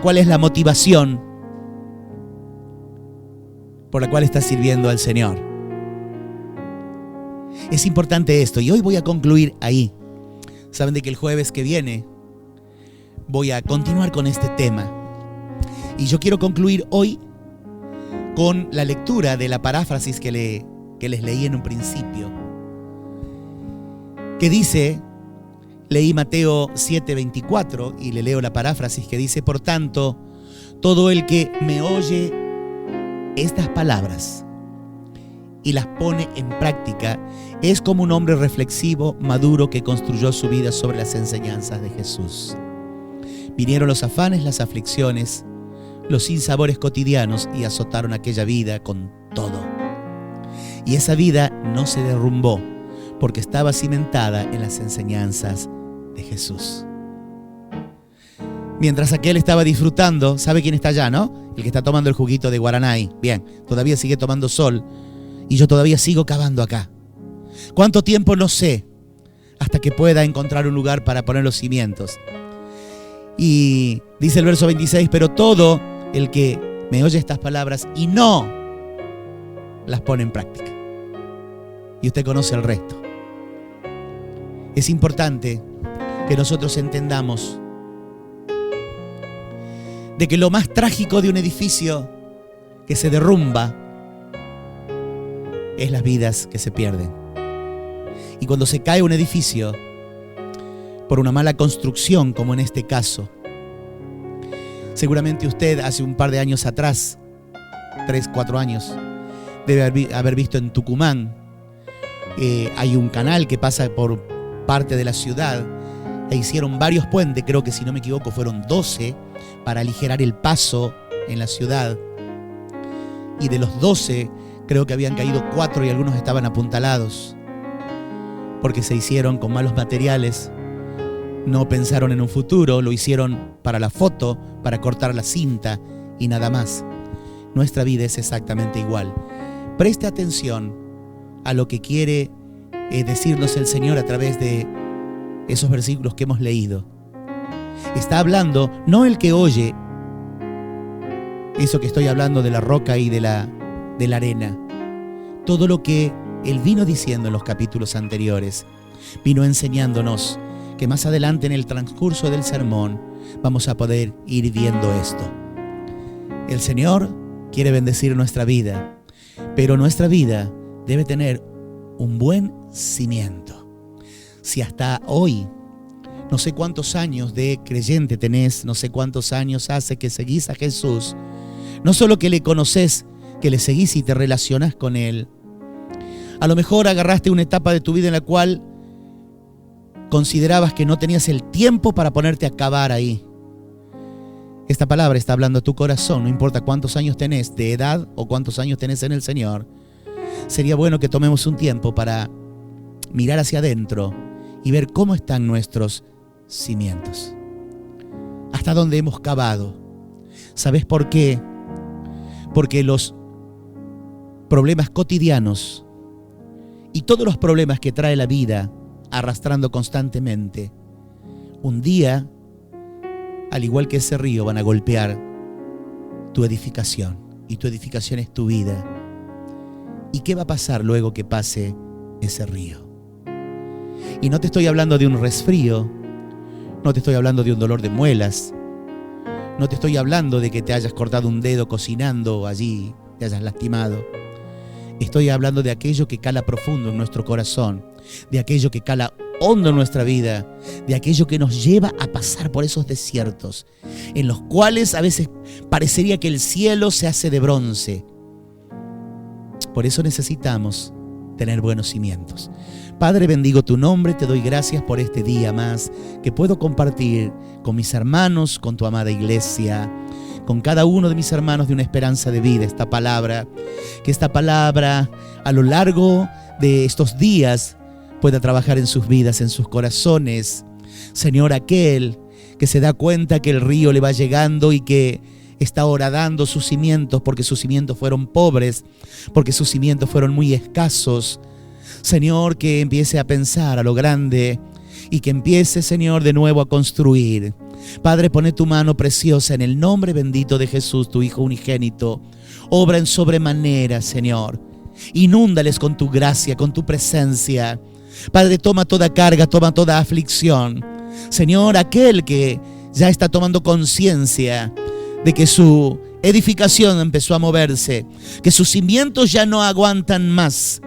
S1: ¿Cuál es la motivación por la cual estás sirviendo al Señor? Es importante esto, y hoy voy a concluir ahí. Saben de que el jueves que viene voy a continuar con este tema. Y yo quiero concluir hoy con la lectura de la paráfrasis que les leí en un principio. Que dice, leí Mateo 7:24 y le leo la paráfrasis que dice: por tanto, todo el que me oye estas palabras y las pone en práctica es como un hombre reflexivo, maduro, que construyó su vida sobre las enseñanzas de Jesús. Vinieron los afanes, las aflicciones, los sinsabores cotidianos y azotaron aquella vida con todo. Y esa vida no se derrumbó porque estaba cimentada en las enseñanzas de Jesús. Mientras aquel estaba disfrutando, ¿sabe quién está allá, no? El que está tomando el juguito de guaraná. Bien, todavía sigue tomando sol y yo todavía sigo cavando acá. ¿Cuánto tiempo? No sé, hasta que pueda encontrar un lugar para poner los cimientos. Y dice el verso 26, pero todo el que me oye estas palabras y no las pone en práctica. Y usted conoce el resto. Es importante que nosotros entendamos de que lo más trágico de un edificio que se derrumba es las vidas que se pierden. Y cuando se cae un edificio por una mala construcción, como en este caso, seguramente usted hace un par de años atrás, 3, 4 años, debe haber visto en Tucumán, hay un canal que pasa por parte de la ciudad e hicieron varios puentes, creo que si no me equivoco fueron 12, para aligerar el paso en la ciudad. Y de los 12, creo que habían caído 4 y algunos estaban apuntalados, porque se hicieron con malos materiales. No pensaron en un futuro, lo hicieron para la foto, para cortar la cinta y nada más. Nuestra vida es exactamente igual. Preste atención a lo que quiere decirnos el Señor a través de esos versículos que hemos leído. Está hablando, no el que oye, eso que estoy hablando de la roca y de la arena. Todo lo que Él vino diciendo en los capítulos anteriores, vino enseñándonos que más adelante en el transcurso del sermón vamos a poder ir viendo esto. El Señor quiere bendecir nuestra vida, pero nuestra vida debe tener un buen cimiento. Si hasta hoy, no sé cuántos años de creyente tenés, no sé cuántos años hace que seguís a Jesús, no solo que le conoces, que le seguís y te relacionás con Él. A lo mejor agarraste una etapa de tu vida en la cual considerabas que no tenías el tiempo para ponerte a cavar ahí. Esta palabra está hablando a tu corazón, no importa cuántos años tenés de edad o cuántos años tenés en el Señor. Sería bueno que tomemos un tiempo para mirar hacia adentro y ver cómo están nuestros cimientos. Hasta dónde hemos cavado. ¿Sabes por qué? Porque los problemas cotidianos y todos los problemas que trae la vida arrastrando constantemente, un día, al igual que ese río, van a golpear tu edificación. Y tu edificación es tu vida. ¿Y qué va a pasar luego que pase ese río? Y no te estoy hablando de un resfrío, no te estoy hablando de un dolor de muelas, no te estoy hablando de que te hayas cortado un dedo cocinando allí, te hayas lastimado. Estoy hablando de aquello que cala profundo en nuestro corazón, de aquello que cala hondo en nuestra vida, de aquello que nos lleva a pasar por esos desiertos, en los cuales a veces parecería que el cielo se hace de bronce. Por eso necesitamos tener buenos cimientos. Padre, bendigo tu nombre, te doy gracias por este día más que puedo compartir con mis hermanos, con tu amada iglesia, con cada uno de mis hermanos de Una Esperanza de Vida, esta palabra, que esta palabra a lo largo de estos días pueda trabajar en sus vidas, en sus corazones. Señor, aquel que se da cuenta que el río le va llegando y que está horadando sus cimientos porque sus cimientos fueron pobres, porque sus cimientos fueron muy escasos. Señor, que empiece a pensar a lo grande y que empiece, Señor, de nuevo a construir. Padre, pone tu mano preciosa en el nombre bendito de Jesús, tu Hijo unigénito. Obra en sobremanera, Señor. Inúndales con tu gracia, con tu presencia. Padre, toma toda carga, toma toda aflicción. Señor, aquel que ya está tomando conciencia de que su edificación empezó a moverse, que sus cimientos ya no aguantan más.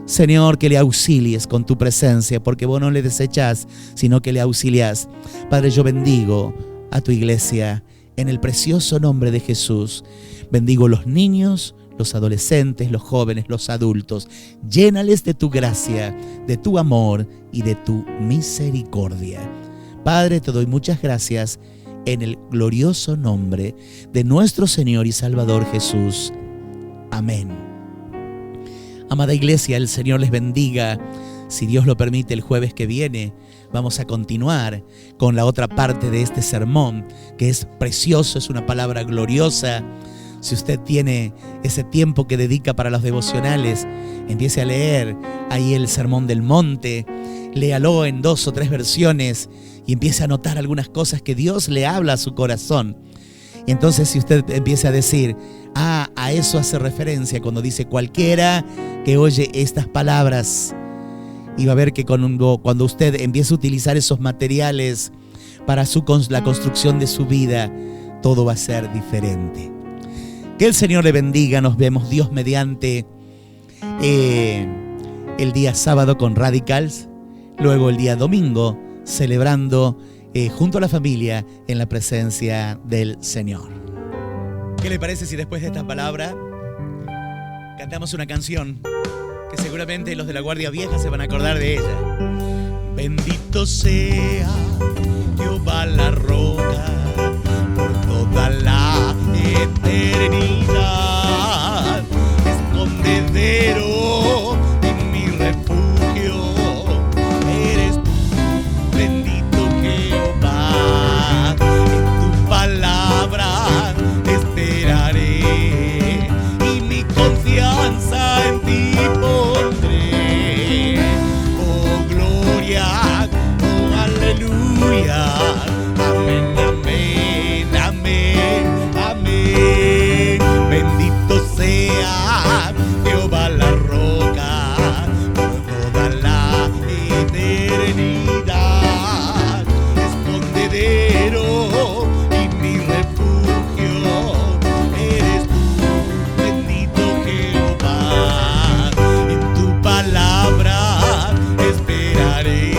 S1: Señor, que le auxilies con tu presencia, porque vos no le desechás, sino que le auxiliás. Padre, yo bendigo a tu iglesia en el precioso nombre de Jesús. Bendigo los niños, los adolescentes, los jóvenes, los adultos. Llénales de tu gracia, de tu amor y de tu misericordia. Padre, te doy muchas gracias en el glorioso nombre de nuestro Señor y Salvador Jesús. Amén. Amada iglesia, el Señor les bendiga. Si Dios lo permite, el jueves que viene vamos a continuar con la otra parte de este sermón, que es precioso, es una palabra gloriosa. Si usted tiene ese tiempo que dedica para los devocionales, empiece a leer ahí el Sermón del Monte, léalo en 2 o 3 versiones y empiece a notar algunas cosas que Dios le habla a su corazón. Y entonces si usted empieza a decir, a eso hace referencia cuando dice cualquiera que oye estas palabras, y va a ver que cuando usted empiece a utilizar esos materiales para la construcción de su vida, todo va a ser diferente. Que el Señor le bendiga. Nos vemos Dios mediante el día sábado con Radicals, luego el día domingo celebrando junto a la familia en la presencia del Señor. ¿Qué le parece si después de esta palabra cantamos una canción que seguramente los de la Guardia Vieja se van a acordar de ella? Bendito sea Jehová la roca por toda la eternidad, escondedero y mi refugio eres tú, bendito Jehová. En tu palabra esperaré y mi confianza en ti pondré. Oh gloria, oh aleluya, amén, amén, amén, amén. Bendito sea Jehová la roca por toda la eternidad, escondedero y mi refugio eres tú, bendito Jehová. En tu palabra esperaré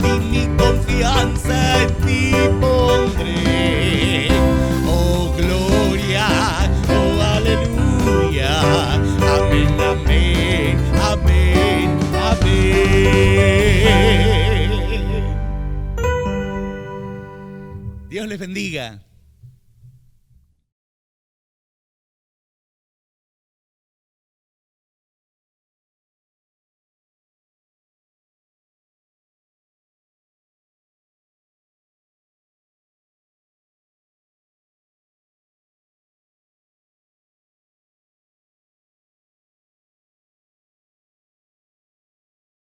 S1: y mi confianza en ti pondré. Oh gloria, oh aleluya, amén, amén, amén, amén. Dios les bendiga.